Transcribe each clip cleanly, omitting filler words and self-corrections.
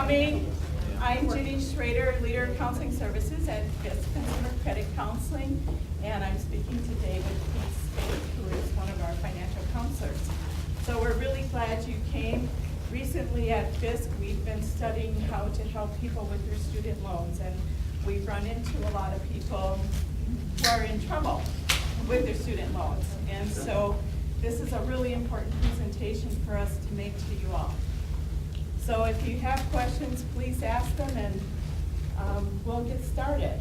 coming. I'm Ginny, Schroeder, Leader of Counseling Services at FISC Consumer Credit Counseling, and I'm speaking today with Spaeth, who is one of our financial counselors. So we're really glad you came. Recently at FISC, we've been studying how to help people with their student loans, and we've run into a lot of people who are in trouble with their student loans. And so this is a really important presentation for us to make to you all. So if you have questions, please ask them, and we'll get started.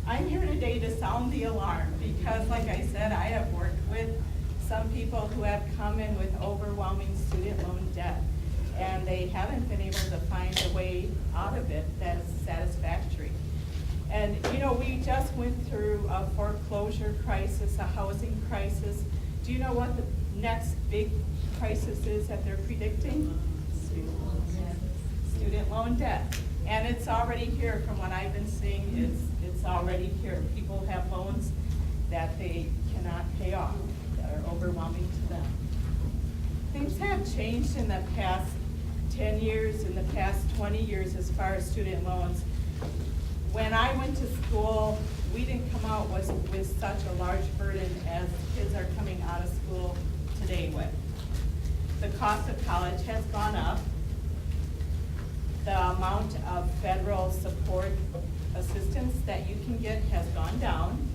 I'm here today to sound the alarm because, like I said, I have worked with some people who have come in with overwhelming student loan debt, and they haven't been able to find a way out of it that is satisfactory. And you know, we just went through a foreclosure crisis, a housing crisis. Do you know what the next big crisis is that they're predicting? Student loan debt. And it's already here from what I've been seeing. It's already here. People have loans that they cannot pay off, that are overwhelming to them. Things have changed in the past 10 years, in the past 20 years as far as student loans. When I went to school, we didn't come out with such a large burden as kids are coming out of school today with. The cost of college has gone up. The amount of federal support assistance that you can get has gone down.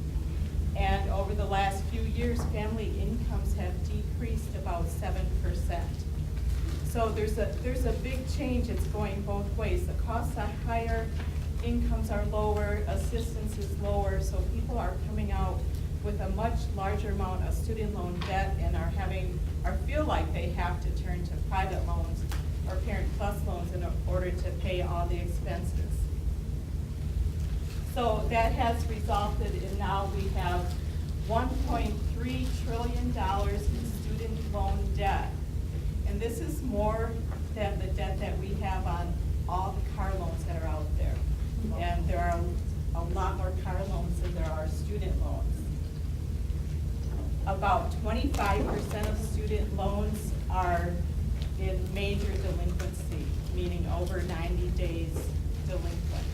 And over the last few years, family incomes have decreased about 7%. So there's a big change. It's going both ways. The costs are higher, incomes are lower, assistance is lower, so people are coming out with a much larger amount of student loan debt and feel like they have to turn to private loans or Parent Plus loans in order to pay all the expenses. So that has resulted in now we have $1.3 trillion in student loan debt. And this is more than the debt that we have on all the car loans that are out there. And there are a lot more car loans than there are student loans. About 25% of student loans are in major delinquency, meaning over 90 days delinquent.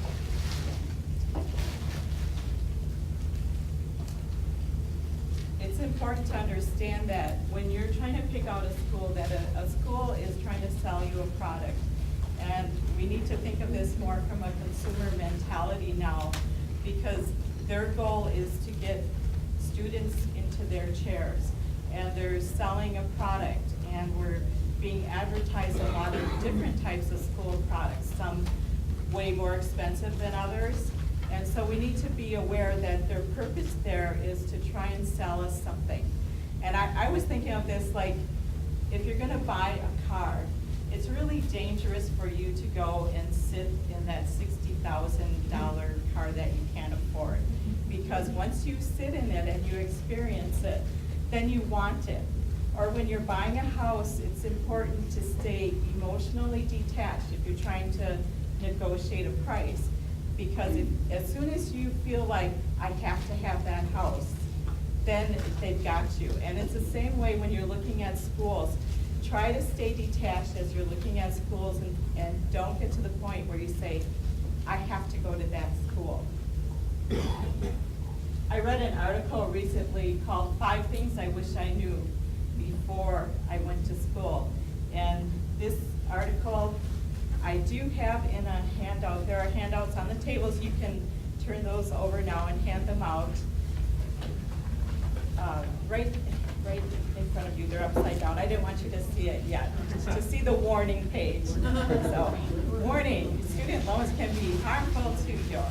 It's important to understand that when you're trying to pick out a school, that a school is trying to sell you a product. And we need to think of this more from a consumer mentality now, because their goal is to get students into their chairs. And they're selling a product, and we're being advertised a lot of different types of school products, some way more expensive than others. And so we need to be aware that their purpose there is to try and sell us something. And I was thinking of this like, if you're gonna buy a car, it's really dangerous for you to go and sit in that $60,000 car that you can't afford. Because once you sit in it and you experience it, then you want it. Or when you're buying a house, it's important to stay emotionally detached if you're trying to negotiate a price. Because as soon as you feel like, I have to have that house, then they've got you. And it's the same way when you're looking at schools. Try to stay detached as you're looking at schools, and don't get to the point where you say, I have to go to that school. I read an article recently called 5 Things I Wish I Knew Before I Went to School. And this article I do have in a handout. There are handouts on the tables. You can turn those over now and hand them out. Right in front of you, they're upside down. I didn't want you to see it yet, to see the warning page. So, warning, student loans can be harmful to your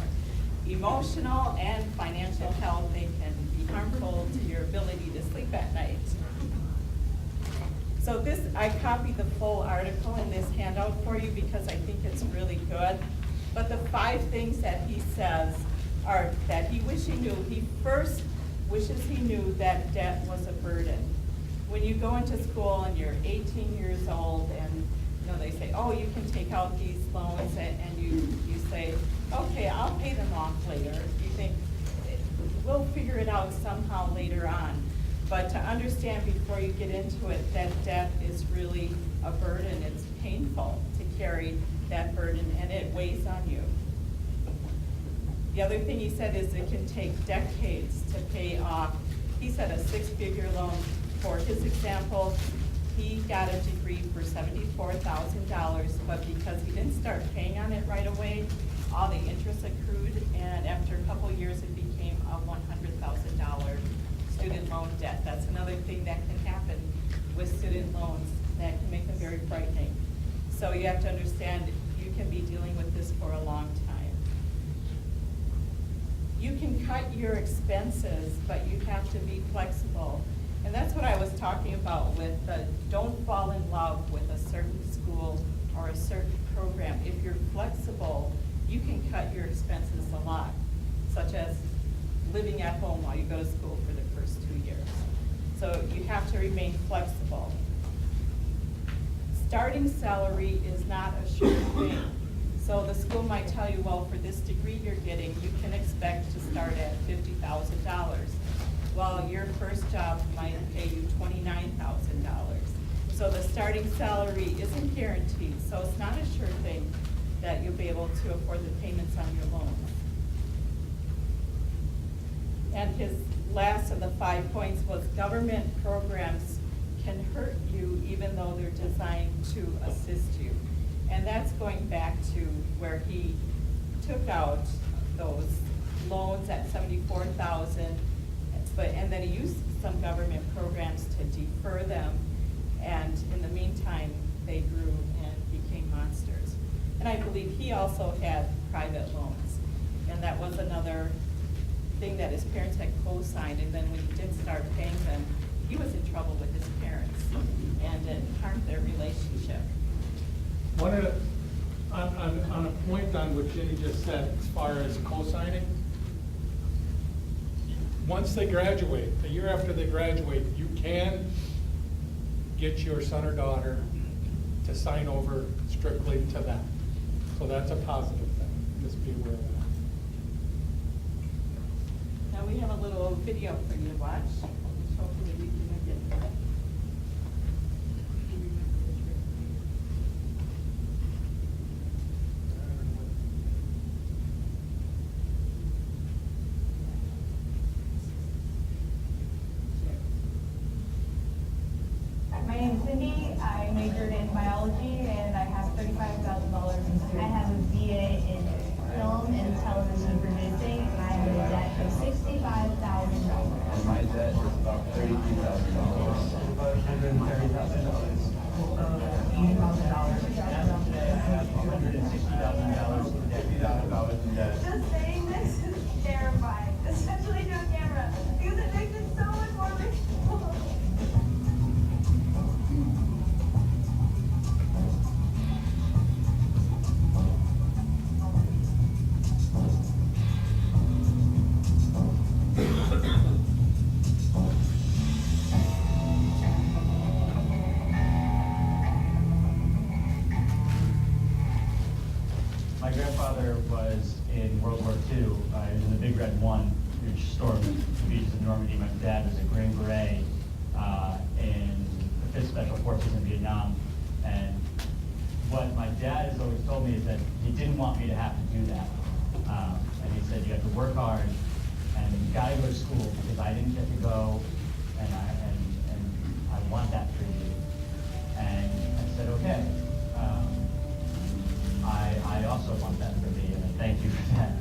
emotional and financial health. They can be harmful to your ability to sleep at night. So I copied the full article in this handout for you because I think it's really good. But the 5 things that he says are that he wishes he knew. He first wishes he knew that debt was a burden. When you go into school and you're 18 years old and they say, oh, you can take out these loans, and you say, okay, I'll pay them off later. You think, we'll figure it out somehow later on. But to understand before you get into it that debt is really a burden. It's painful to carry that burden, and it weighs on you. The other thing he said is it can take decades to pay off. He said a six-figure loan. For his example, he got a degree for $74,000, but because he didn't start paying on it right away, all the interest accrued, and after a couple of years, it became a $100,000 student loan debt. That's another thing that can happen with student loans that can make them very frightening. So you have to understand you can be dealing with this for a long time. You can cut your expenses, but you have to be flexible. And that's what I was talking about with don't fall in love with a certain school or a certain program. If you're flexible, you can cut your expenses a lot, such as living at home while you go to school for the first 2 years. So you have to remain flexible. Starting salary is not a sure thing. So the school might tell you, well, for this degree you're getting, you can expect to start at $50,000. Well, your first job might pay you $29,000. So the starting salary isn't guaranteed, so it's not a sure thing that you'll be able to afford the payments on your loans. And his last of the 5 points was government programs can hurt you even though they're designed to assist you. And that's going back to where he took out those loans at $74,000, and then he used some government programs to defer them, and in the meantime, they grew and became monsters. And I believe he also had private loans, and that was another thing that his parents had co-signed, and then when he did start paying them, he was in trouble with his parents, and it harmed their relationship. On a point on what Ginny just said, as far as co-signing, once they graduate, the year after they graduate, you can get your son or daughter to sign over strictly to that. So that's a positive thing. Just be aware of that. Now we have a little video for you to watch, which hopefully we can get that. My name's Cindy. I majored in biology and I have $35,000 in student. I have a BA in film and television producing, and I have a debt of $65,000. And my debt is about $33,000. About $130,000. $80,000. As of today, I have $160,000 in debt. $50,000 in debt. Just saying this is terrifying, especially on camera, because it makes it so much more real. My grandfather was in World War II. He was in the Big Red 1, which stormed the beaches of Normandy. My dad was a Green Beret in the 5th Special Forces in Vietnam. And what my dad has always told me is that he didn't want me to have to do that. And he said, you have to work hard and you gotta go to school, because I didn't get to go, and I want that for you. And I said, okay. I also want that for me, and I thank you for that.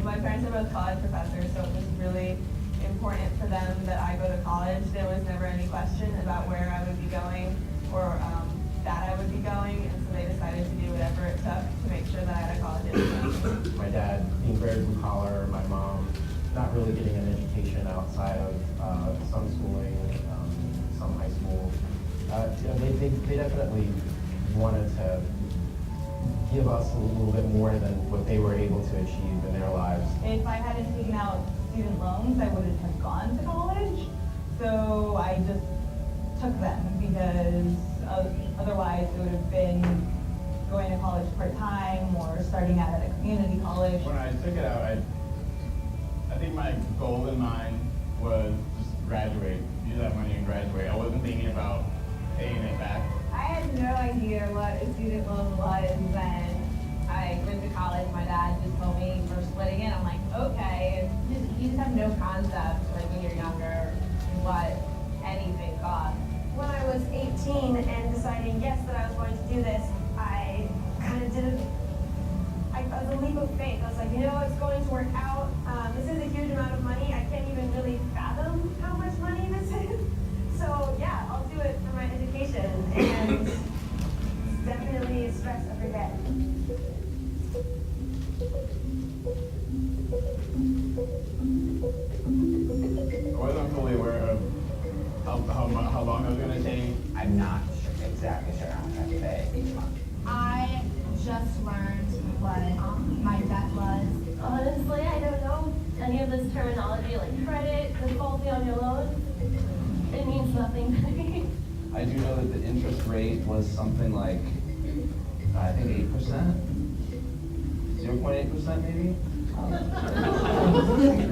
My parents are both college professors, so it was really important for them that I go to college. There was never any question about where I would be going or that I would be going, and so they decided to do whatever it took to make sure that I had a college education. My dad being very blue collar, my mom not really getting an education outside of some schooling, some high school. They definitely wanted to give us a little bit more than what they were able to achieve in their lives. If I hadn't taken out student loans, I wouldn't have gone to college. So I just took them because otherwise it would have been going to college part-time or starting out at a community college. When I took it out, I think my goal in mind was just graduate, use that money and graduate. thinking about paying it back? I had no idea what a student loan was when I went to college. My dad just told me we're splitting it. I'm like, okay. You just have no concept, like when you're younger, what anything costs. When I was 18 and deciding, yes, that I was going to do this, I kind of did it. It was a leap of faith. I was like, it's going to work out. This is a huge amount of money. I can't even really fathom how much money this is. So yeah, I'll do it for my education. And it's definitely a stress every day. I wasn't fully aware of how long it was gonna take. I'm not exactly sure how much I have to pay each month. I just learned what my debt was. Honestly, I don't know any of this terminology, like credit, defaulting on your loan. It means nothing to me. I do know that the interest rate was something like, I think 8%? 0.8% maybe?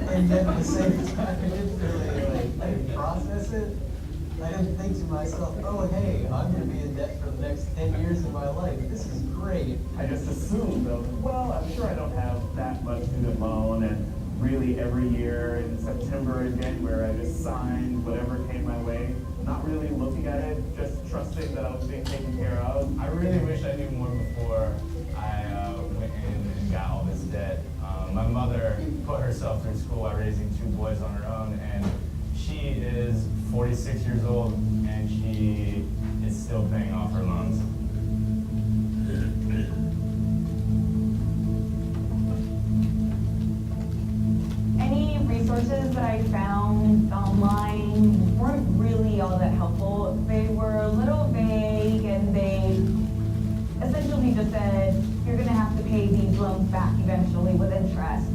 And yet at the same time, I didn't really process it. I didn't think to myself, oh hey, I'm gonna be in debt for the next 10 years of my life. This is great. I just assumed, well, I'm sure I don't have that much student loan, and really every year in September and January, I just signed whatever came my way, not really looking at it, just trusting that I was being taken care of. I really wish I knew more before I went in and got all this debt. My mother put herself through school while raising 2 boys on her own, and she is 46 years old, and she is still paying off her loans. Any resources that I found online weren't really all that helpful. They were a little vague, and they essentially just said, you're gonna have to pay these loans back eventually with interest.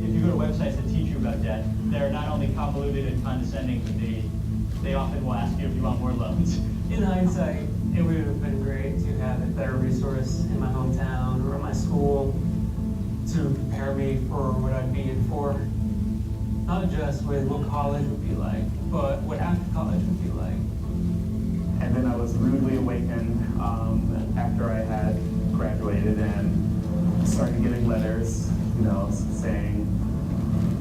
If you go to websites that teach you about debt, they're not only convoluted and condescending, but they often will ask you if you want more loans. In hindsight, it would have been great to have a better resource in my hometown or at my school to prepare me for what I'd be in for. Not just with what college would be like, but what after college would be like. And then I was rudely awakened after I had graduated and started getting letters, saying,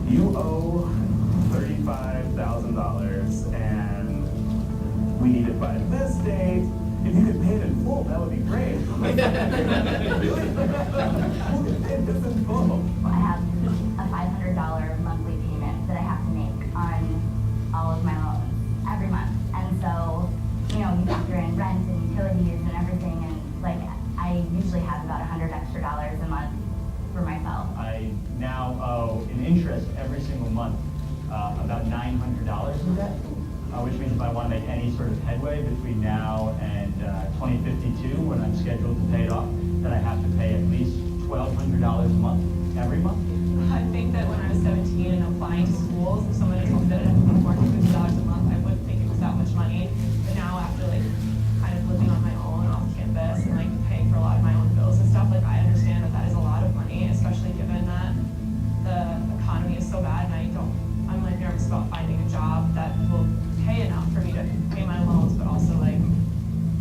you owe $35,000 and we need it by this date. If you could pay it in full, that would be great. Really? Who could pay this in full? I have a $500 monthly payment that I have to make on all of my loans every month. And so, you factor in rent and utilities and everything, and I usually have about $100 extra a month for myself. I now owe in interest every single month about $900 in debt, which means if I want to make any sort of headway between now and 2052, when I'm scheduled to pay it off, that I have to pay at least $1,200 a month, every month. I think that when I was 17 and applying to schools, if someone had told me that I had to pay $450 a month, I wouldn't think it was that much money. But now after kind of living on my own off campus and paying for a lot of my own bills and stuff, I understand that is a lot of money, especially given that the economy is so bad, and I'm nervous about finding a job that will pay enough for me to pay my loans, but also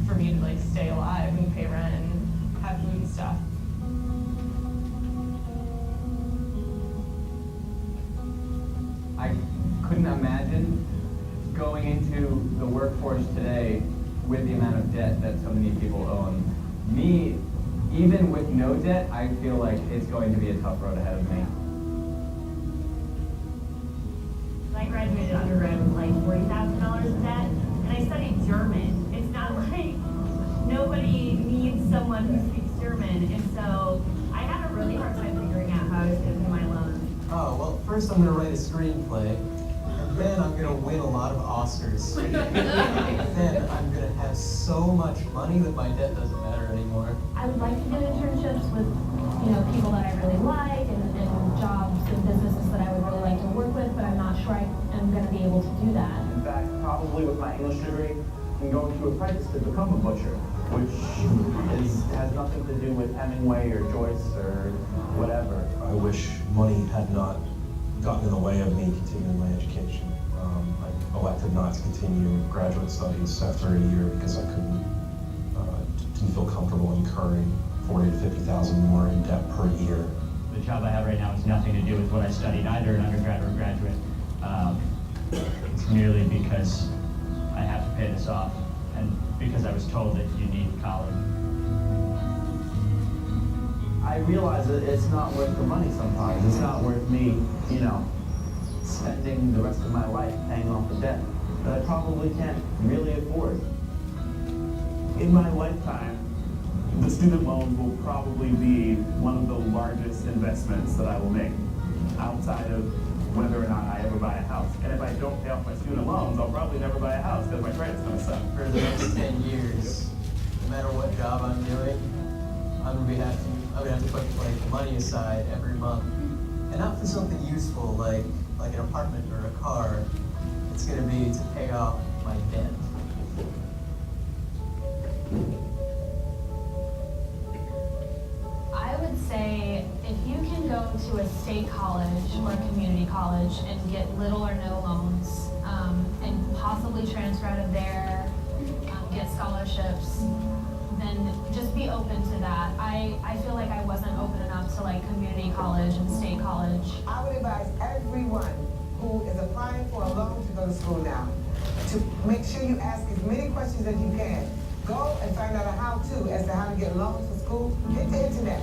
for me to stay alive and pay rent and have food and stuff. I couldn't imagine going into the workforce today with the amount of debt that so many people own. Me, even with no debt, I feel like it's going to be a tough road ahead of me. I graduated undergrad with $40,000 in debt, and I studied German. It's not like nobody needs someone who speaks German, and so I had a really hard time figuring out how I was going to pay my loans. Oh, well, first I'm gonna write a screenplay, and then I'm gonna win a lot of Oscars. Then I'm gonna have so much money that my debt doesn't matter anymore. I would like to do internships with, people that I really like, and jobs and businesses that I would really like to work with, but I'm not sure I'm going to be able to do that. In fact, probably with my English degree, I'm going to apprentice to become a butcher, which has nothing to do with Hemingway or Joyce or whatever. I wish money had not gotten in the way of me continuing my education. I elected not to continue graduate studies after a year because I didn't feel comfortable incurring $40,000 to $50,000 more in debt per year. The job I have right now has nothing to do with what I studied, either an undergrad or a graduate. It's merely because I have to pay this off, and because I was told that you need college. I realize that it's not worth the money sometimes. It's not worth me, spending the rest of my life paying off the debt that I probably can't really afford. In my lifetime, the student loans will probably be one of the largest investments that I will make outside of whether or not I ever buy a house. And if I don't pay off my student loans, I'll probably never buy a house because my credit's gonna suck. For the next 10 years, no matter what job I'm doing, I'm gonna have to put like money aside every month, and not for something useful like an apartment or a car. It's gonna be to pay off my debt. I would say if you can go to a state college or a community college and get little or no loans, and possibly transfer out of there, get scholarships, then just be open to that. I feel like I wasn't open enough to like community college and state college. I would advise everyone who is applying for a loan to go to school now to make sure you ask as many questions as you can. Go and find out a how-to as to how to get loans for school. Hit the internet.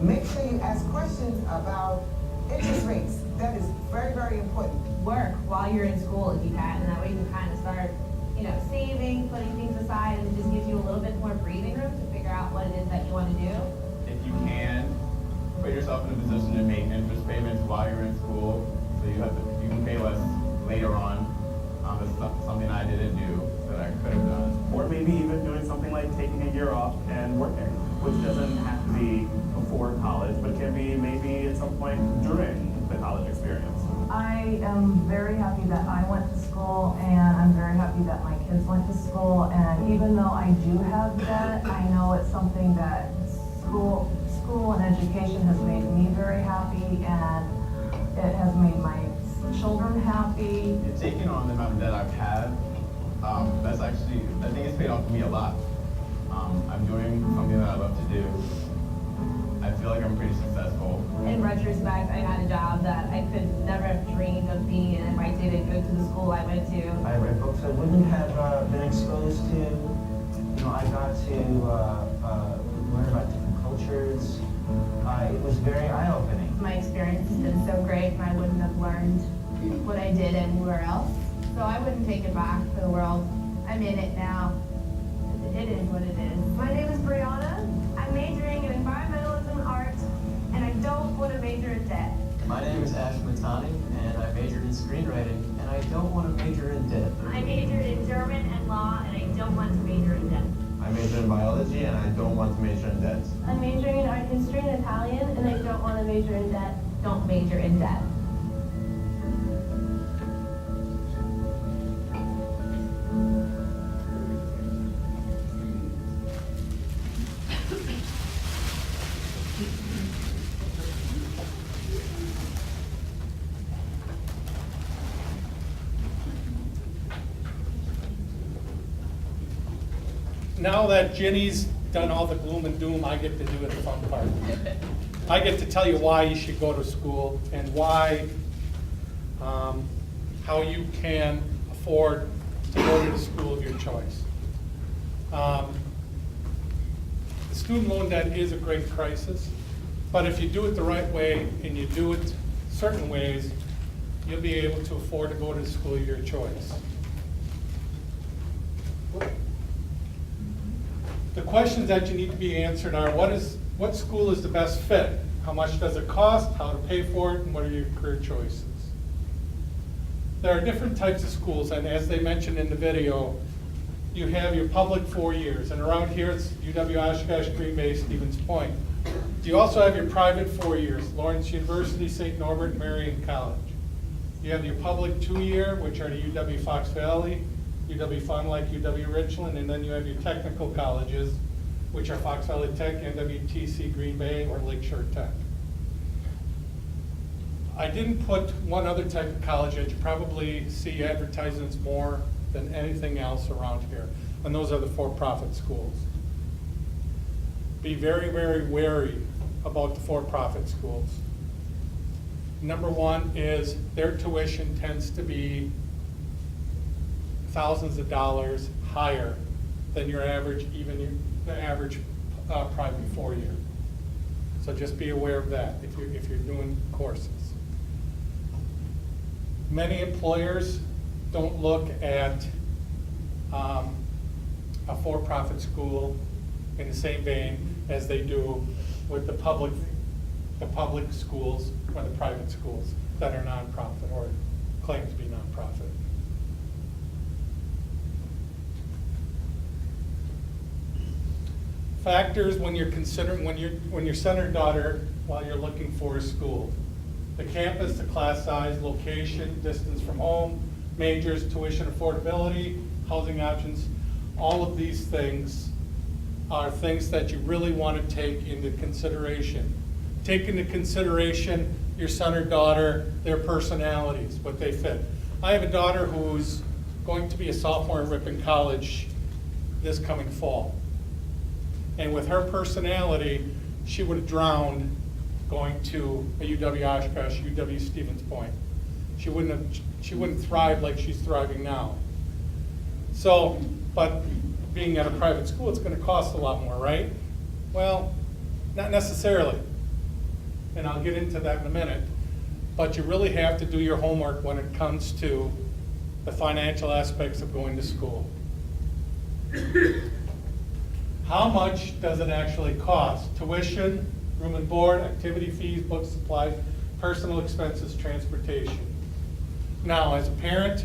Make sure you ask questions about interest rates. That is very, very important. Work while you're in school if you can, and that way you can kind of start, saving, putting things aside, and it just gives you a little bit more breathing room to figure out what it is that you want to do. If you can, put yourself in a position to make interest payments while you're in school, so you can pay less later on. That's something I didn't do that I could have done. Or maybe even doing something like taking a year off and working, which doesn't have to be before college, but can be maybe at some point during the college experience. I am very happy that I went to school, and I'm very happy that my kids went to school, and even though I do have debt, I know it's something that school and education has made me very happy, and it has made my children happy. Taking on the amount of debt I've had, that's actually, I think it's paid off for me a lot. I'm doing something that I love to do. I feel like I'm pretty successful. In retrospect, I got a job that I could never have dreamed of being in if I didn't go to the school I went to. I read books I wouldn't have been exposed to. I got to learn about different cultures. It was very eye-opening. My experience has been so great, and I wouldn't have learned what I did anywhere else. So I wouldn't take it back for the world. I'm in it now. It is what it is. My name is Brianna. I'm majoring in environmentalism art, and I don't want to major in debt. My name is Ash Matani, and I majored in screenwriting, and I don't want to major in debt. I majored in German and law, and I don't want to major in debt. I major in biology and I don't want to major in debt. I'm majoring in art history and Italian, and I don't want to major in debt. Don't major in debt. Now that Ginny's done all the gloom and doom, I get to do the fun part. I get to tell you why you should go to school and why, how you can afford to go to the school of your choice. The student loan debt is a great crisis, but if you do it the right way and you do it certain ways, you'll be able to afford to go to the school of your choice. The questions that you need to be answered are, what school is the best fit? How much does it cost? How to pay for it? And what are your career choices? There are different types of schools, and as they mentioned in the video, you have your public 4 years, and around here it's UW Oshkosh, Green Bay, Stevens Point. You also have your private 4 years, Lawrence University, St. Norbert, Marion College. You have your public 2-year, which are the UW Fox Valley, UW Fun Lake, UW Richland, and then you have your technical colleges, which are Fox Valley Tech, NWTC Green Bay, or Lakeshore Tech. I didn't put one other type of college that you probably see advertisements more than anything else around here, and those are the for-profit schools. Be very, very wary about the for-profit schools. Number one is their tuition tends to be thousands of dollars higher than your average, the average private four-year. So just be aware of that if you're doing courses. Many employers don't look at a for-profit school in the same vein as they do with the public schools or the private schools that are nonprofit or claim to be nonprofit. Factors when you're considering, when you're son or daughter while you're looking for a school. The campus, the class size, location, distance from home, majors, tuition affordability, housing options, all of these things are things that you really want to take into consideration. Take into consideration your son or daughter, their personalities, what they fit. I have a daughter who's going to be a sophomore in Ripon College this coming fall. And with her personality, she would have drowned going to a UW Oshkosh, UW Stevens Point. She wouldn't thrive like she's thriving now. So, but being at a private school, it's going to cost a lot more, right? Well, not necessarily. And I'll get into that in a minute. But you really have to do your homework when it comes to the financial aspects of going to school. How much does it actually cost? Tuition, room and board, activity fees, books, supplies, personal expenses, transportation. Now, as a parent,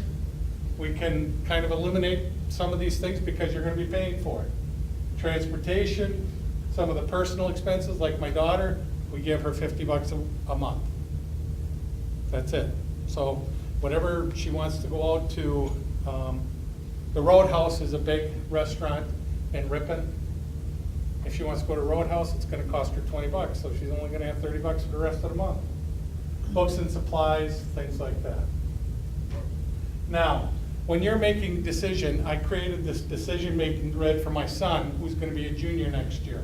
we can kind of eliminate some of these things because you're going to be paying for it. Transportation, some of the personal expenses, like my daughter, we give her $50 a month. That's it. So whatever she wants to go out to, the Roadhouse is a big restaurant in Ripon. If she wants to go to Roadhouse, it's going to cost her $20, so she's only going to have $30 for the rest of the month. Books and supplies, things like that. Now, when you're making a decision, I created this decision-making grid for my son, who's going to be a junior next year.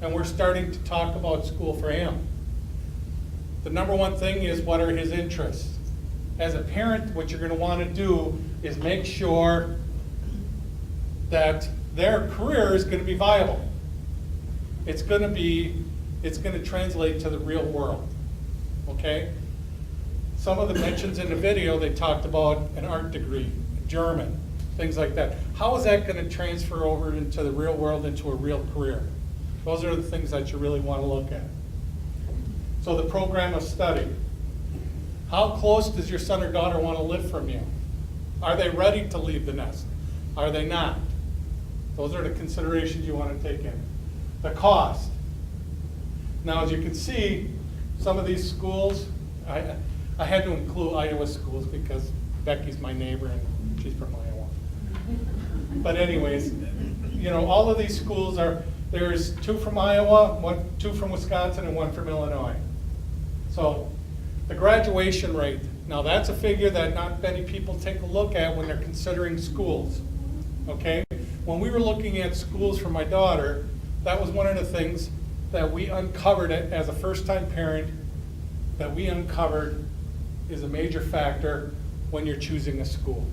And we're starting to talk about school for him. The number one thing is, what are his interests? As a parent, what you're going to want to do is make sure that their career is going to be viable. It's going to translate to the real world, okay? Some of the mentions in the video, they talked about an art degree, German, things like that. How is that going to transfer over into the real world, into a real career? Those are the things that you really want to look at. So the program of study. How close does your son or daughter want to live from you? Are they ready to leave the nest? Are they not? Those are the considerations you want to take in. The cost. Now, as you can see, some of these schools, I had to include Iowa schools because Becky's my neighbor and she's from Iowa. But anyways, you know, all of these schools there's 2 from Iowa, 2 from Wisconsin, and 1 from Illinois. So the graduation rate, now that's a figure that not many people take a look at when they're considering schools, okay? When we were looking at schools for my daughter, that was one of the things that we uncovered as a first-time parent, that we uncovered is a major factor when you're choosing a school,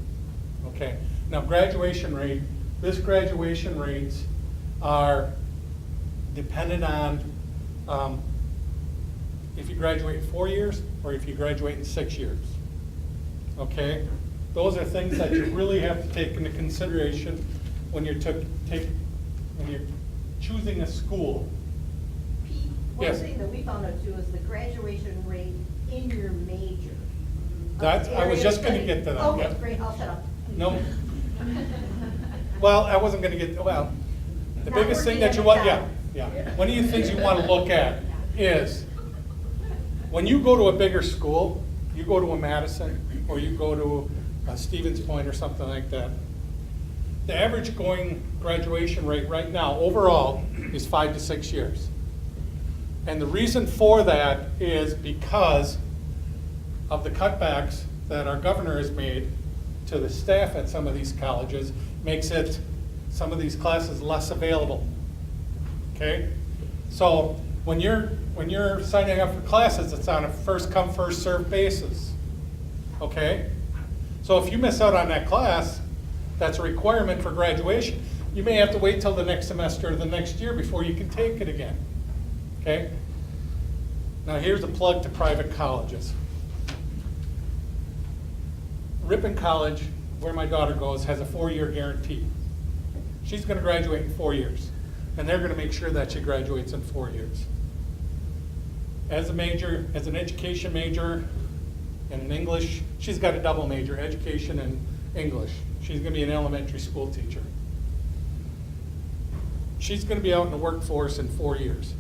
okay? Now graduation rate, this graduation rates are dependent on if you graduate in 4 years or if you graduate in 6 years, okay? Those are things that you really have to take into consideration when you're choosing a school. Pete, one Yes. thing that we found out too is the graduation rate in your major. I was just going to get to that. Okay, yeah. great, I'll shut up. No. Well, I wasn't going to get, well, the Not biggest thing working that you every want, yeah. One of the things you want to look at is when you go to a bigger school, you go to a Madison or you go to a Stevens Point or something like that, the average going graduation rate right now overall is 5 to 6 years. And the reason for that is because of the cutbacks that our governor has made to the staff at some of these colleges makes it, some of these classes less available. Okay? So when you're signing up for classes, it's on a first come, first served basis. Okay? So if you miss out on that class, that's a requirement for graduation. You may have to wait till the next semester or the next year before you can take it again. Okay? Now here's a plug to private colleges. Ripon College, where my daughter goes, has a 4-year guarantee. She's going to graduate in 4 years, and they're going to make sure that she graduates in 4 years. As a major, as an education major and an English, she's got a double major, education and English. She's going to be an elementary school teacher. She's going to be out in the workforce in 4 years.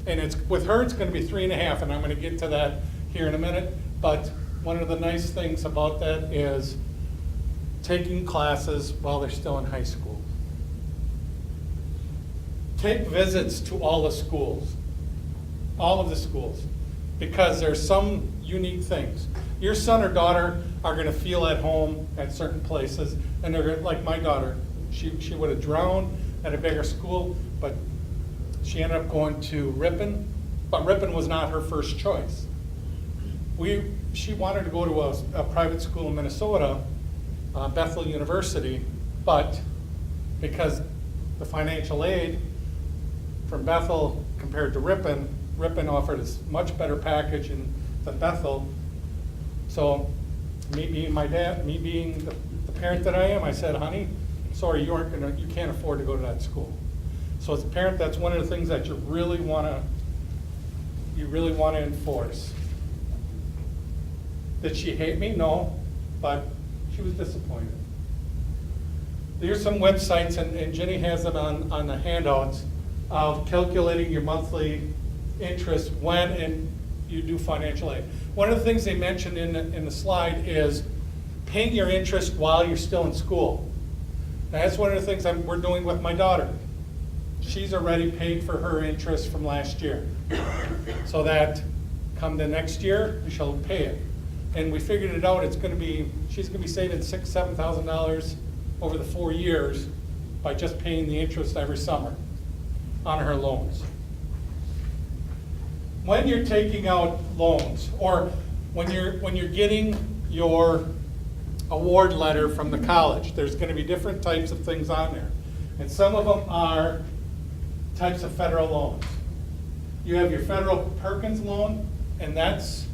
And it's, with her, it's going to be 3.5, and I'm going to get to that here in a minute. But one of the nice things about that is taking classes while they're still in high school. Take visits to all the schools, all of the schools, because there's some unique things. Your son or daughter are going to feel at home at certain places, and they're like my daughter. She would have drowned at a bigger school, but she ended up going to Ripon, but Ripon was not her first choice. She wanted to go to a private school in Minnesota, Bethel University, but because the financial aid from Bethel compared to Ripon offered a much better package than Bethel. So me being my dad, me being the parent that I am, I said, honey, sorry, you can't afford to go to that school. So as a parent, that's one of the things that you really want to enforce. Did she hate me? No, but she was disappointed. There's some websites, and Ginny has them on the handouts, of calculating your monthly interest when you do financial aid. One of the things they mentioned in the slide is paying your interest while you're still in school. Now, that's one of the things we're doing with my daughter. She's already paid for her interest from last year, so that come the next year, she'll pay it. And we figured it out, she's going to be saving $6,000, $7,000 over the 4 years by just paying the interest every summer on her loans. When you're taking out loans, or when you're getting your award letter from the college, there's going to be different types of things on there. And some of them are types of federal loans. You have your federal Perkins loan, and that's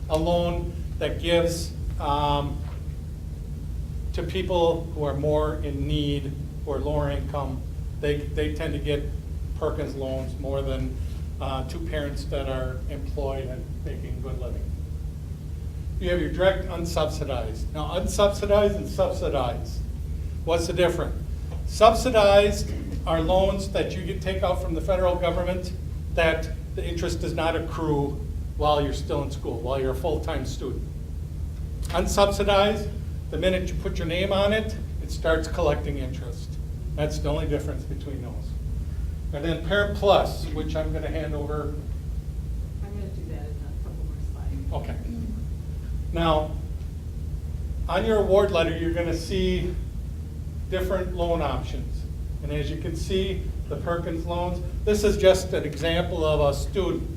a loan that gives to people who are more in need or lower income. They tend to get Perkins loans more than two parents that are employed and making a good living. You have your direct unsubsidized. Now, unsubsidized and subsidized, what's the difference? Subsidized are loans that you can take out from the federal government that the interest does not accrue while you're still in school, while you're a full-time student. Unsubsidized, the minute you put your name on it, it starts collecting interest. That's the only difference between those. And then Parent Plus, which I'm going to hand over. I'm going to do that in a couple more slides. Okay. Now, on your award letter, you're going to see different loan options. And as you can see, the Perkins loans, this is just an example of a student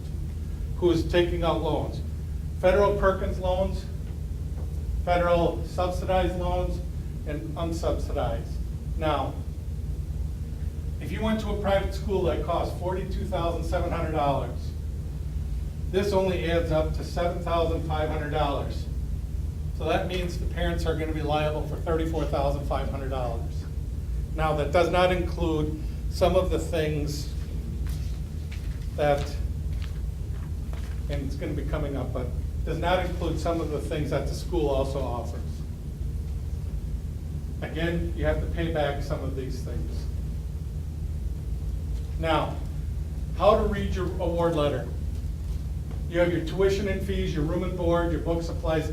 who is taking out loans. Federal Perkins loans, federal subsidized loans, and unsubsidized. Now, if you went to a private school that cost $42,700, this only adds up to $7,500. So that means the parents are going to be liable for $34,500. Now, that does not include some of the things that, and it's going to be coming up, but does not include some of the things that the school also offers. Again, you have to pay back some of these things. Now, how to read your award letter. You have your tuition and fees, your room and board, your book supplies,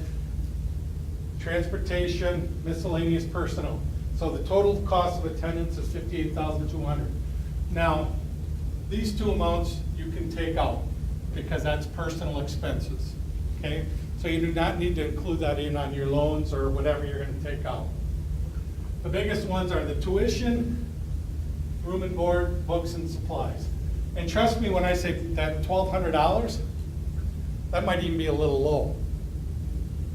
transportation, miscellaneous personnel. So the total cost of attendance is $58,200. Now, these two amounts you can take out because that's personal expenses. Okay? So you do not need to include that in on your loans or whatever you're gonna take out. The biggest ones are the tuition, room and board, books and supplies. And trust me when I say that $1,200, that might even be a little low.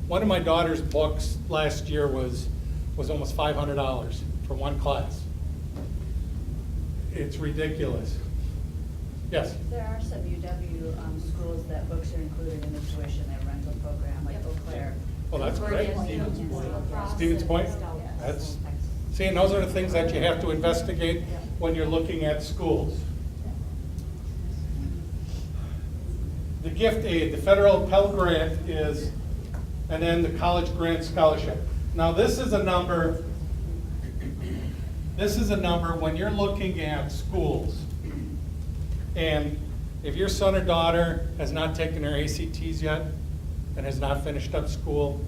One of my daughter's books last year was almost $500 for one class. It's ridiculous. Yes? There are some UW schools that books are included in the tuition, their rental program, like Eau Claire. Well, that's great. Stevens Point? Yes. That's, see, and those are the things that you have to investigate when you're looking at schools. The gift aid, the federal Pell Grant is, and then the college grant scholarship. Now this is a number when you're looking at schools. And if your son or daughter has not taken their ACTs yet and has not finished up school,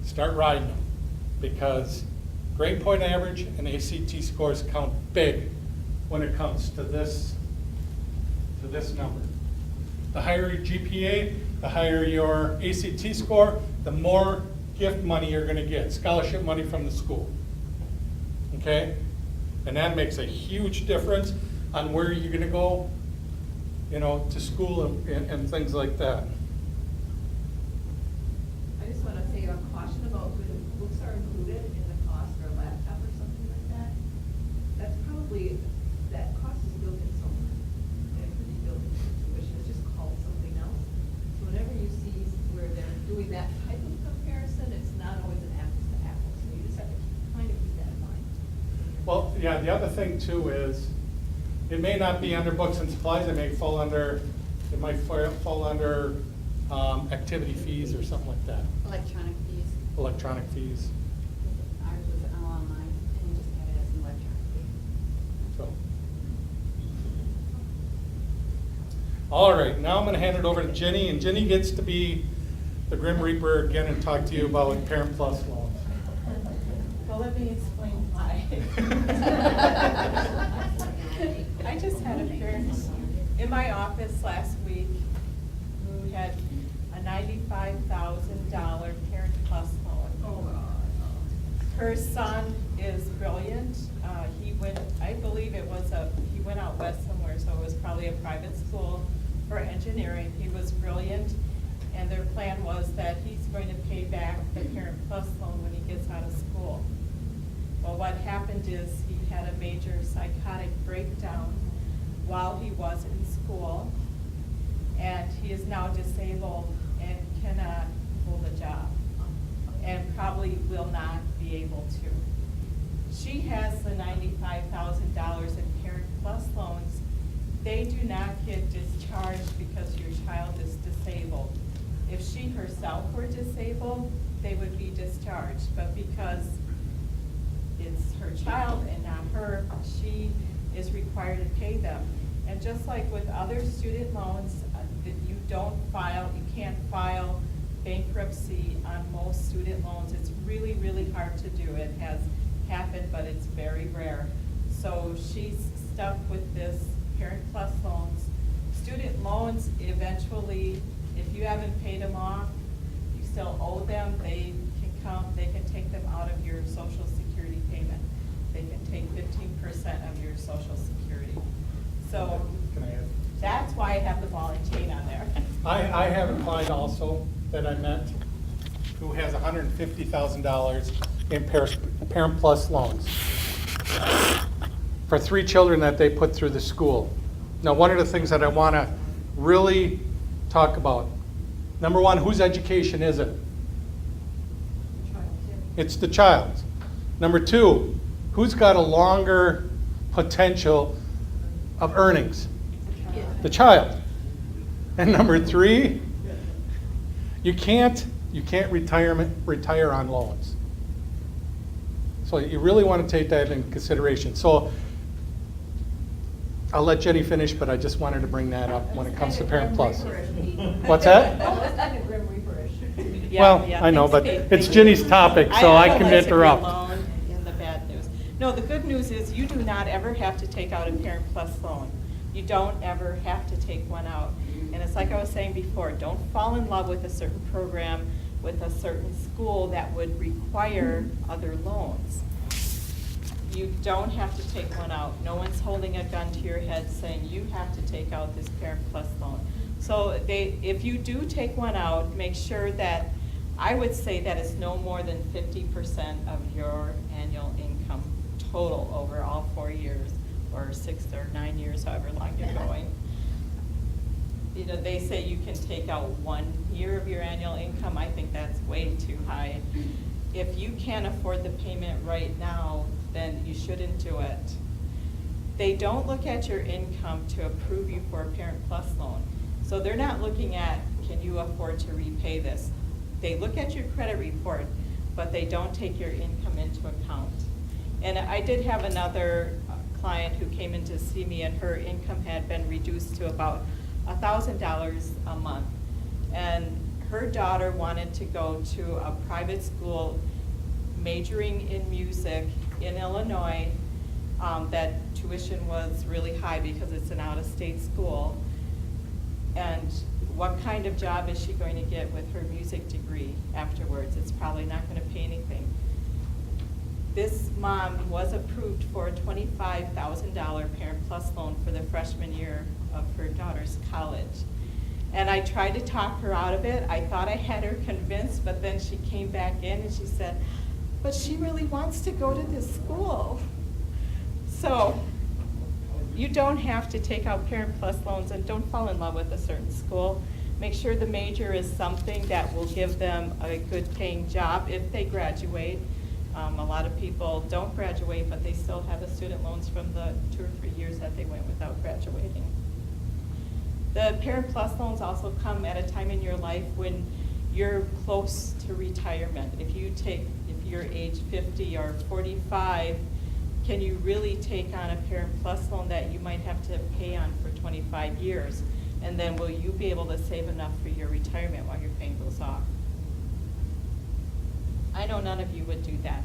start riding them, because grade point average and ACT scores count big when it comes to this number. The higher your GPA, the higher your ACT score, the more gift money you're gonna get, scholarship money from the school. Okay? And that makes a huge difference on where you're gonna go, you know, to school and things like that. I just want to say a caution about when books are included in the cost for a laptop or something like that. That's probably, that cost is built in somewhere. It could be built into tuition, it's just called something else. So whenever you see where they're doing that type of comparison, it's not always an apples to apples. So you just have to kind of keep that in mind. Well, yeah, the other thing too is, it may not be under books and supplies, it might fall under activity fees or something like that. Electronic fees. Electronic fees, Ours was online, and you just had it as an electronic fee. so. All right, now I'm gonna hand it over to Ginny, and Ginny gets to be the Grim Reaper again and talk to you about Parent Plus loans. Well, let me explain why. I just had a parent in my office last week who had a $95,000 Parent Plus loan. Her son is brilliant. I believe he went out west somewhere, so it was probably a private school for engineering. He was brilliant, and their plan was that he's going to pay back the Parent Plus loan when he gets out of school. Well, what happened is he had a major psychotic breakdown while he was in school, and he is now disabled and cannot hold a job, and probably will not be able to. She has the $95,000 in Parent Plus loans. They do not get discharged because your child is disabled. If she herself were disabled, they would be discharged, but because it's her child and not her, she is required to pay them. And just like with other student loans, that you can't file bankruptcy on most student loans. It's really, really hard to do. It has happened, but it's very rare. So she's stuck with this Parent Plus loans. Student loans, eventually, if you haven't paid them off, you still owe them, they can take them out of your Social Security payment. They can take 15% of your Social Security. So that's why I have the ball and chain on there. I have a client also that I met who has $150,000 in Parent Plus loans for 3 children that they put through the school. Now, one of the things that I want to really talk about, number one, whose education is it? It's the child's. Number 2, who's got a longer potential of earnings? The child. And number 3, you can't retire on loans. So you really want to take that into consideration. So I'll let Jenny finish, but I just wanted to bring that up when it comes to Parent Plus. What's that? That's kind of Grim Reaper-ish. Well, I know, but it's Ginny's topic, so I can interrupt. In the bad news. No, the good news is you do not ever have to take out a Parent Plus loan. You don't ever have to take one out. And it's like I was saying before, don't fall in love with a certain program, with a certain school that would require other loans. You don't have to take one out. No one's holding a gun to your head saying you have to take out this Parent Plus loan. So if you do take one out, make sure that, I would say that it's no more than 50% of your annual income total over all 4 years, or 6 or 9 years, however long you're going. You know, they say you can take out 1 year of your annual income. I think that's way too high. If you can't afford the payment right now, then you shouldn't do it. They don't look at your income to approve you for a Parent Plus loan. So they're not looking at, can you afford to repay this? They look at your credit report, but they don't take your income into account. And I did have another client who came in to see me, and her income had been reduced to about $1,000 a month. And her daughter wanted to go to a private school majoring in music in Illinois. That tuition was really high because it's an out-of-state school. And what kind of job is she going to get with her music degree afterwards? It's probably not going to pay anything. This mom was approved for a $25,000 Parent Plus loan for the freshman year of her daughter's college. And I tried to talk her out of it. I thought I had her convinced, but then she came back in and she said, but she really wants to go to this school. So you don't have to take out Parent Plus loans, and don't fall in love with a certain school. Make sure the major is something that will give them a good paying job if they graduate. A lot of people don't graduate, but they still have the student loans from the 2 or 3 years that they went without graduating. The Parent Plus loans also come at a time in your life when you're close to retirement. If you're age 50 or 45, can you really take on a Parent Plus loan that you might have to pay on for 25 years? And then will you be able to save enough for your retirement while you're paying those off? I know none of you would do that.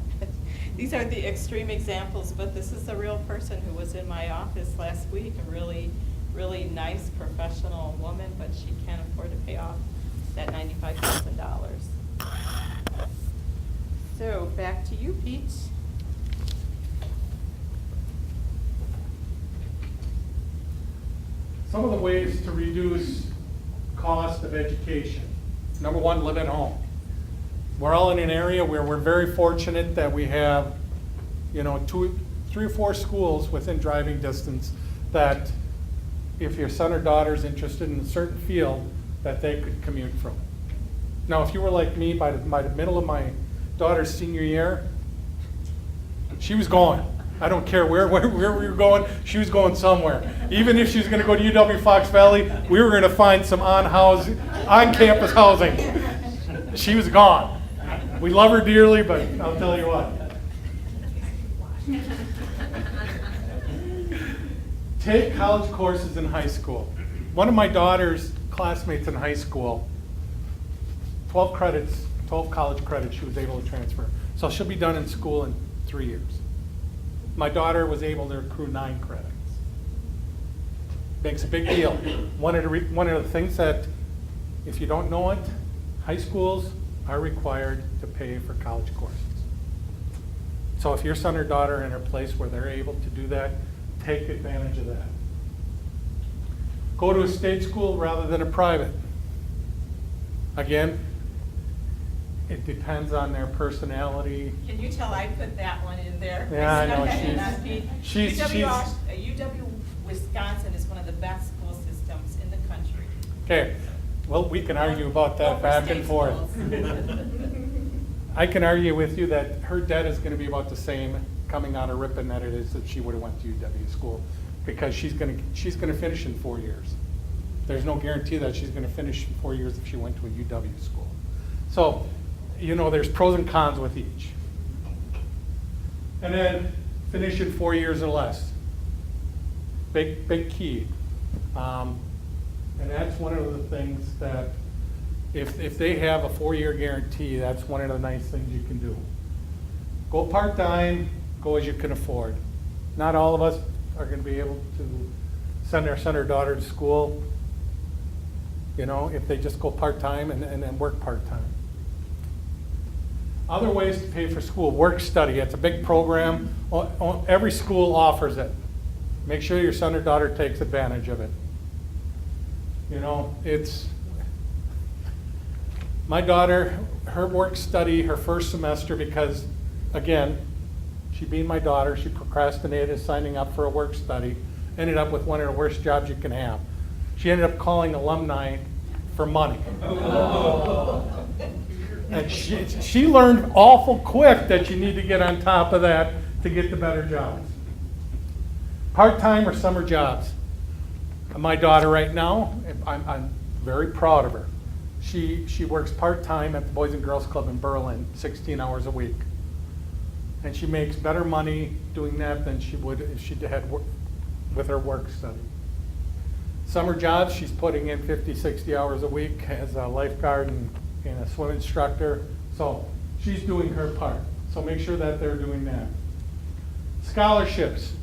These are the extreme examples, but this is a real person who was in my office last week, a really, really nice professional woman, but she can't afford to pay off that $95,000. So back to you, Pete. Some of the ways to reduce cost of education. Number one, live at home. We're all in an area where we're very fortunate that we have, 3 or 4 schools within driving distance that if your son or daughter is interested in a certain field, that they could commute from. Now, if you were like me, by the middle of my daughter's senior year, she was going. I don't care where we were going, she was going somewhere. Even if she was going to go to UW Fox Valley, we were going to find some on-campus housing. She was gone. We love her dearly, but I'll tell you what. Take college courses in high school. One of my daughter's classmates in high school, 12 college credits she was able to transfer. So she'll be done in school in 3 years. My daughter was able to accrue 9 credits. Makes a big deal. One of the things that, if you don't know it, high schools are required to pay for college courses. So if your son or daughter are in a place where they're able to do that, take advantage of that. Go to a state school rather than a private. Again, it depends on their personality. Can you tell I put that one in there? Yeah, I know. UW Wisconsin is one of the best school systems in the country. Okay, well, we can argue about that back and forth. I can argue with you that her debt is going to be about the same coming out of Ripon that it is if she would have went to UW school, because she's going to finish in 4 years. There's no guarantee that she's going to finish in 4 years if she went to a UW school. So, there's pros and cons with each. And then finish in 4 years or less. Big key. And that's one of the things that if they have a 4-year guarantee, that's one of the nice things you can do. Go part-time, go as you can afford. Not all of us are going to be able to send our son or daughter to school. you know, if they just go part-time and then work part-time. Other ways to pay for school, work study. It's a big program. Every school offers it. Make sure your son or daughter takes advantage of it. You know, my daughter, her work study, her first semester, because again, she being my daughter, she procrastinated signing up for a work study, ended up with one of the worst jobs you can have. She ended up calling alumni for money. And she learned awful quick that you need to get on top of that to get the better jobs. Part-time or summer jobs. My daughter right now, I'm very proud of her. She works part-time at the Boys and Girls Club in Berlin, 16 hours a week. And she makes better money doing that than she would if she had with her work study. Summer jobs, she's putting in 50, 60 hours a week as a lifeguard and a swim instructor. So she's doing her part. So make sure that they're doing that. Scholarships.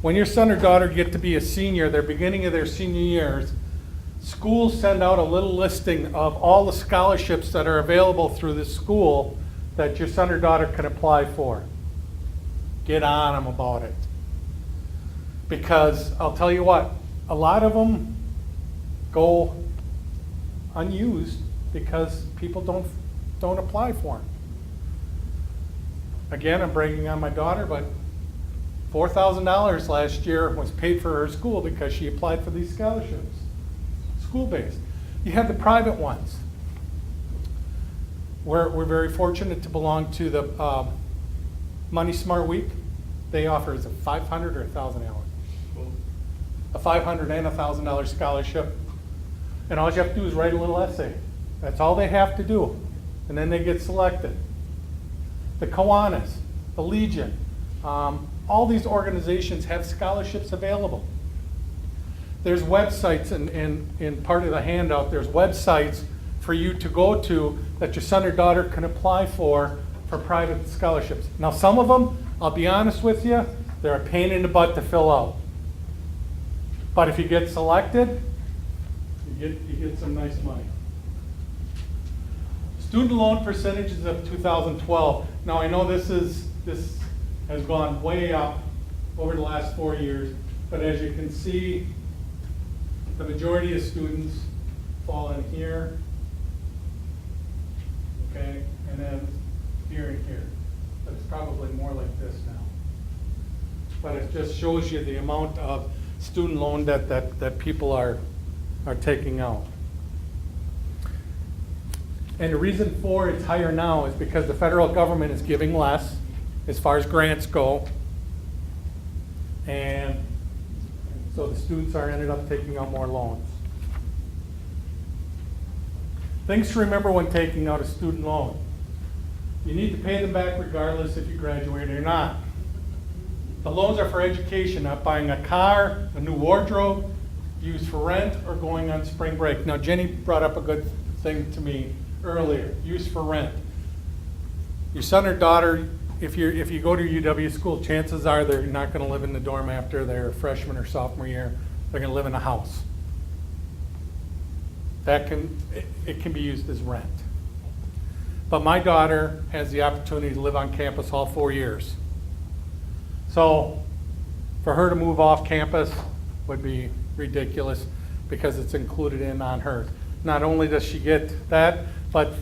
When your son or daughter get to be a senior, they're beginning of their senior years, schools send out a little listing of all the scholarships that are available through the school that your son or daughter can apply for. Get on them about it. Because I'll tell you what, a lot of them go unused because people don't apply for them. Again, I'm bringing on my daughter, but $4,000 last year was paid for her school because she applied for these scholarships, school-based. You have the private ones. We're very fortunate to belong to the Money Smart Week. They offer is a 500 or 1,000 hours. A $500 and $1,000 scholarship. And all you have to do is write a little essay. That's all they have to do. And then they get selected. The Kiwanis, the Legion, all these organizations have scholarships available. There's websites, in part of the handout, there's websites for you to go to that your son or daughter can apply for private scholarships. Now some of them, I'll be honest with you, they're a pain in the butt to fill out. But if you get selected, you get some nice money. Student loan percentages of 2012. Now I know this has gone way up over the last 4 years, but as you can see, the majority of students fall in here, okay, and then here and here. But it's probably more like this now. But it just shows you the amount of student loan that people are taking out. And the reason for it's higher now is because the federal government is giving less as far as grants go. And so the students are ended up taking out more loans. Things to remember when taking out a student loan. You need to pay them back regardless if you graduate or not. The loans are for education, not buying a car, a new wardrobe, used for rent, or going on spring break. Now, Ginny brought up a good thing to me earlier, use for rent. Your son or daughter, if you go to UW school, chances are they're not going to live in the dorm after their freshman or sophomore year. They're going to live in a house. It can be used as rent. But my daughter has the opportunity to live on campus all 4 years. So for her to move off campus would be ridiculous because it's included in on hers. Not only does she get that, but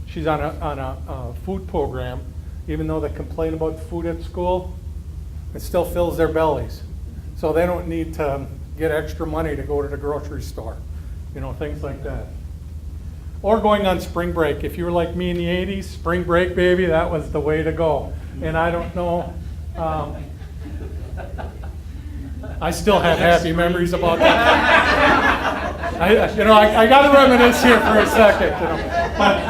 she's on a food program. Even though they complain about the food at school, it still fills their bellies. So they don't need to get extra money to go to the grocery store, things like that. Or going on spring break. If you were like me in the 80s, spring break, baby, that was the way to go. And I don't know, I still have happy memories about that. I got to reminisce here for a second. But,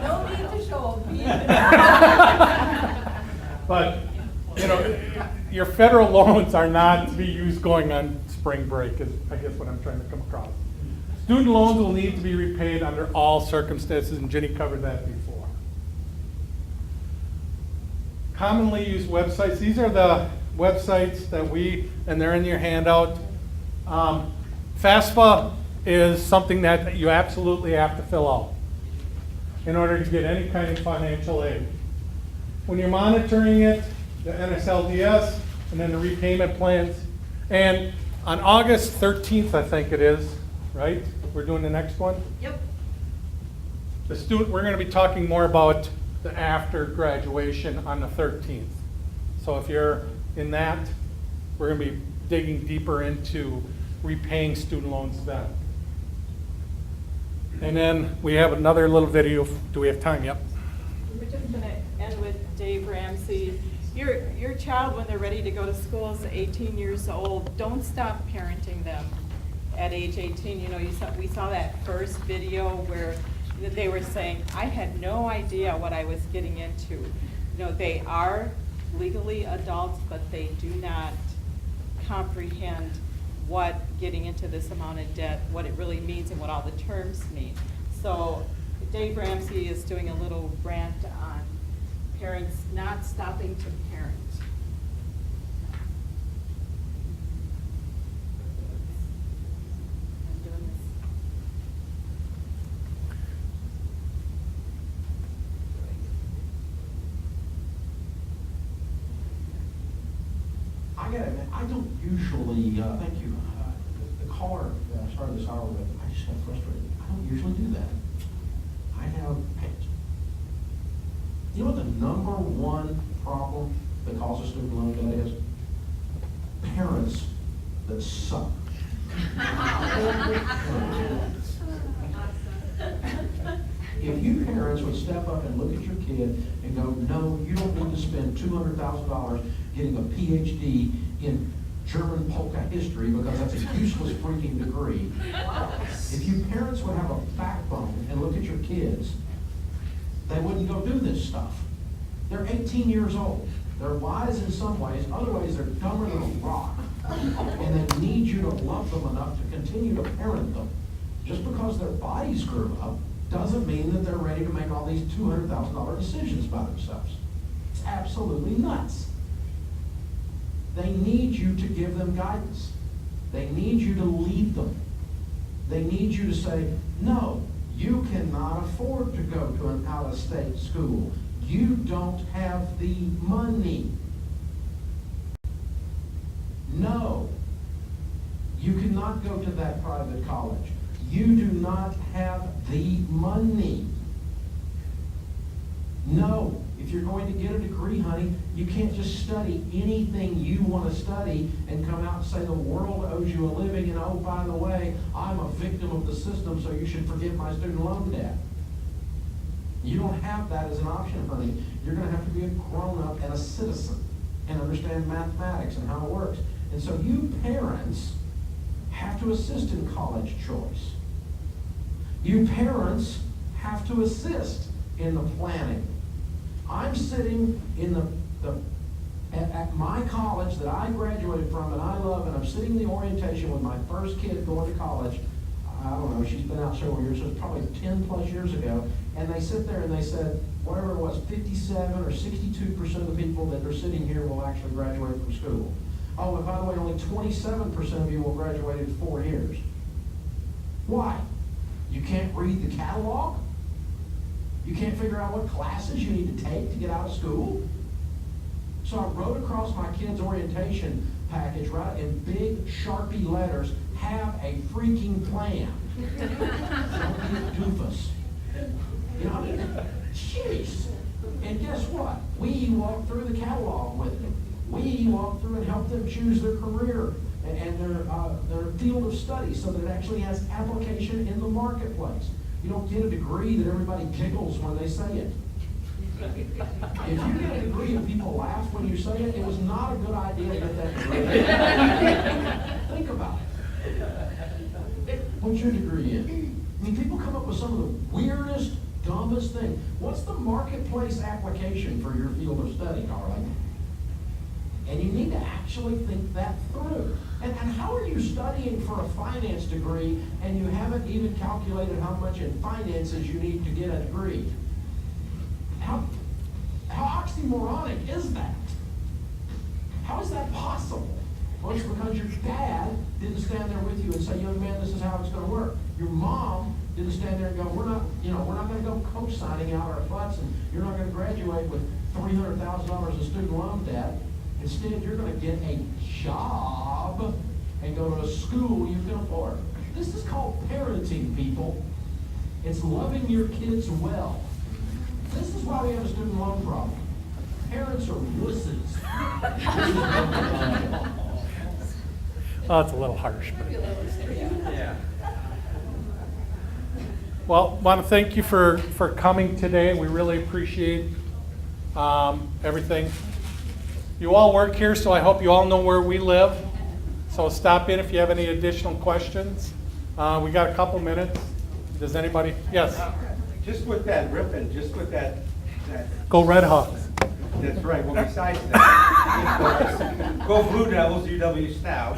no need to show me. But, your federal loans are not to be used going on spring break, is I guess what I'm trying to come across. Student loans will need to be repaid under all circumstances, and Ginny covered that before. Commonly used websites. These are the websites that and they're in your handout. FAFSA is something that you absolutely have to fill out in order to get any kind of financial aid. When you're monitoring it, the NSLDS, and then the repayment plans, and on August 13th, I think it is, right? We're doing the next one? Yep. We're going to be talking more about the after graduation on the 13th. So if you're in that, we're going to be digging deeper into repaying student loans then. And then we have another little video. Do we have time? Yep. We're just going to end with Dave Ramsey. Your child, when they're ready to go to school, is 18 years old. Don't stop parenting them at age 18. You know, we saw that first video where they were saying, I had no idea what I was getting into. You know, they are legally adults, but they do not comprehend what getting into this amount of debt, what it really means and what all the terms mean. So Dave Ramsey is doing a little rant on parents not stopping to parent. I'm doing this. I gotta admit, I don't usually, thank you, the caller that I started this hour with, I just got frustrated. I don't usually do that. I have pets. You know what the number one problem that causes student loan debt is? Parents that suck. If you parents would step up and look at your kid and go, no, you don't need to spend $200,000 getting a PhD in German polka history because that's a useless freaking degree. If you parents would have a backbone and look at your kids, they wouldn't go do this stuff. They're 18 years old. They're wise in some ways, other ways they're dumber than a rock. And they need you to love them enough to continue to parent them. Just because their bodies grew up doesn't mean that they're ready to make all these $200,000 decisions by themselves. It's absolutely nuts. They need you to give them guidance. They need you to lead them. They need you to say, no, you cannot afford to go to an out-of-state school. You don't have the money. No, you cannot go to that private college. You do not have the money. No, if you're going to get a degree, honey, you can't just study anything you want to study and come out and say the world owes you a living and, oh, by the way, I'm a victim of the system, so you should forgive my student loan debt. You don't have that as an option, honey. You're going to have to be a grown-up and a citizen and understand mathematics and how it works. And so you parents have to assist in college choice. You parents have to assist in the planning. I'm sitting in at my college that I graduated from and I love, and I'm sitting in the orientation with my first kid going to college. I don't know, she's been out several years, so it's probably 10 plus years ago, and they sit there and they said, whatever it was, 57 or 62% of the people that are sitting here will actually graduate from school. Oh, and by the way, only 27% of you will graduate in 4 years. Why? You can't read the catalog? You can't figure out what classes you need to take to get out of school? So I wrote across my kids' orientation package, right, in big Sharpie letters, have a freaking plan. Don't be a doofus. You know, I mean, jeez. And guess what? We walked through the catalog with them. We walked through and helped them choose their career and their field of study so that it actually has application in the marketplace. You don't get a degree that everybody giggles when they say it. If you get a degree and people laugh when you say it, it was not a good idea to get that degree. Think about it. What's your degree in? I mean, people come up with some of the weirdest, dumbest things. What's the marketplace application for your field of study, darling? And you need to actually think that through. And how are you studying for a finance degree and you haven't even calculated how much in finances you need to get a degree? How oxymoronic is that? How is that possible? Well, it's because your dad didn't stand there with you and say, young man, this is how it's gonna work. Your mom didn't stand there and go, we're not gonna go co-signing out our butts, and you're not gonna graduate with $300,000 in student loan debt. Instead, you're gonna get a job and go to a school you can afford. This is called parenting, people. It's loving your kids well. This is why we have a student loan problem. Parents are wusses. Oh, it's a little harsh, but. Yeah. Well, want to thank you for coming today. We really appreciate everything. You all work here, so I hope you all know where we live. So stop in if you have any additional questions. We got a couple minutes. Does anybody? Yes. Just with that ribbon, just with that. Go Red Hawks. That's right. Well, besides that, go Blue Devils, UW Stout.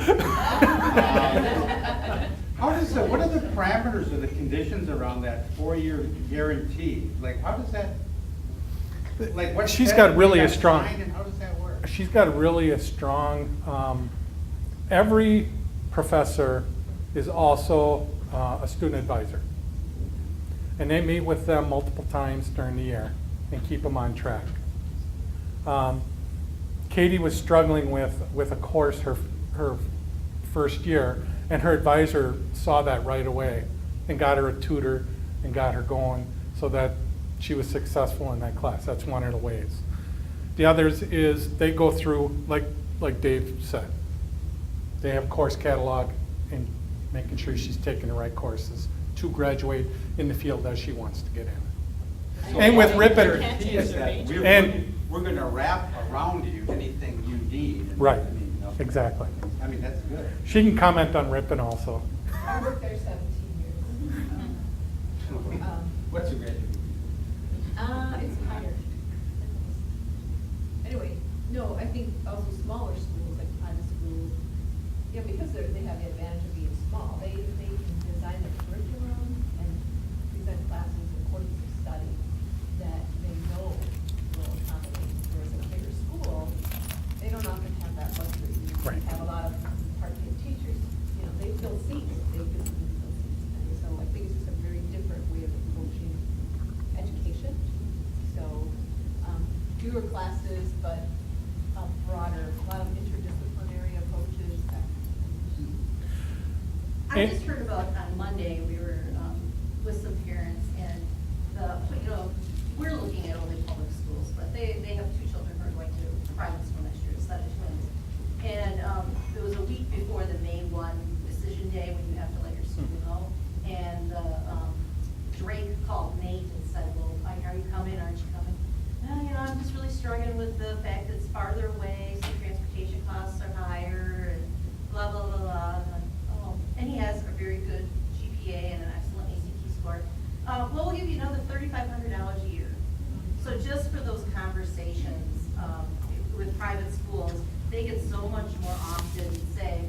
How does that? What are the parameters or the conditions around that 4-year guarantee? Like, how does that? Like, what? She's got really a strong. And how does that work? She's got really a strong. Every professor is also a student advisor, and they meet with them multiple times during the year and keep them on track. Katie was struggling with a course her first year, and her advisor saw that right away and got her a tutor and got her going so that she was successful in that class. That's one of the ways. The others is they go through, like Dave said, they have a course catalog and making sure she's taking the right courses to graduate in the field that she wants to get in. So And with Ripon, guarantee is that we're going to wrap around you anything you need. And, right, I mean, okay. exactly. I mean, that's good. She can comment on Ripon also. I worked there 17 years. What's your graduate? It's higher. Anyway, no, I think also smaller schools, like private schools, yeah, because they have the advantage of being small, they can design the curriculum and present classes and courses of study that they know will accommodate. Whereas in a bigger school, they don't often have that luxury. You Right. have a lot of part-time teachers, they fill seats, they physically fill seats. And so I think it's just a very different way of approaching education. So, fewer classes, but broader, a lot of interdisciplinary approaches. I just heard about on Monday, we were with some parents, and we're looking at only public schools, but they have 2 children who are going to private school next year, son and twins. And it was a week before the May 1 decision day when you have to let your school know. And Drake called Nate and said, well, are you coming, aren't you coming? I'm just really struggling with the fact that it's farther away, so transportation costs are higher, and blah, blah, blah, blah. And he has a very good GPA and an excellent ACT score. Well, we'll give you another $3,500 a year. So just for those conversations with private schools, they get so much more often say,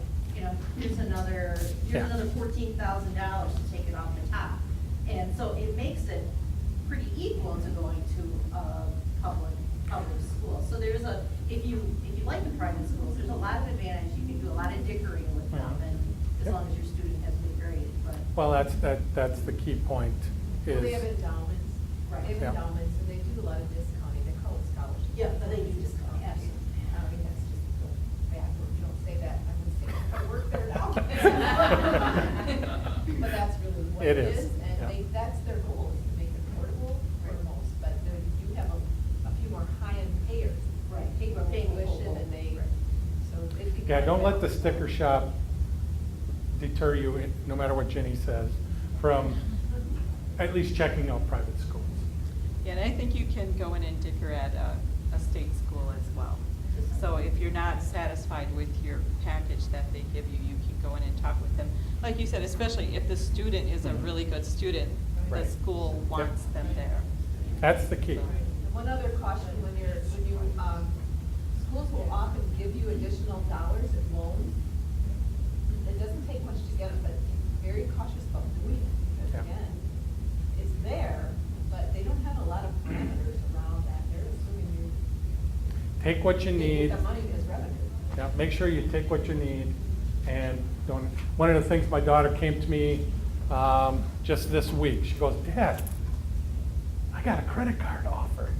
here's another $14,000 to take it off the top. And so it makes it pretty equal to going to public school. So there's if you like the private schools, there's a lot of advantage. You can do a lot of dickering with them, and as long as your student has been graded. But Well, that's the key point. Well, Is they have endowments, Right. they have Yeah. endowments, and they do a lot of discounting, they call it scholarships. Yeah, but they do discount, Absolutely. I mean, that's just so backwards, don't say that, I would say, I work there now. But that's really what It it is, is, and yeah. that's their goal, is to make it affordable for most, but you have a few more high-end payers. Right. Pay for Paying tuition, and they, so it becomes. Yeah, don't let the sticker shop deter you, no matter what Ginny says, from at least checking out private schools. Yeah, and I think you can go in and dicker at a state school as well. So if you're not satisfied with your package that they give you, you can go in and talk with them. Like you said, especially if the student is a really good student, Right. the school wants them there. That's the key. One other caution, when you, schools will often give you additional dollars in loans. It doesn't take much to get it, but be very cautious about doing it, because Yeah. again, it's there, but they don't have a lot of parameters around that. They're assuming you. Take what you they need. get the money as revenue. Yeah, make sure you take what you need and don't. One of the things my daughter came to me just this week, she goes, Dad, I got a credit card offer.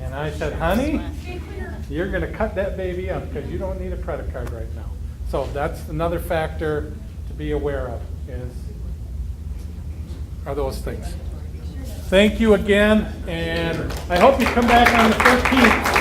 And I said, honey, you're going to cut that baby up because you don't need a credit card right now. So that's another factor to be aware of are those things. Thank you again, and I hope you come back on the 13th.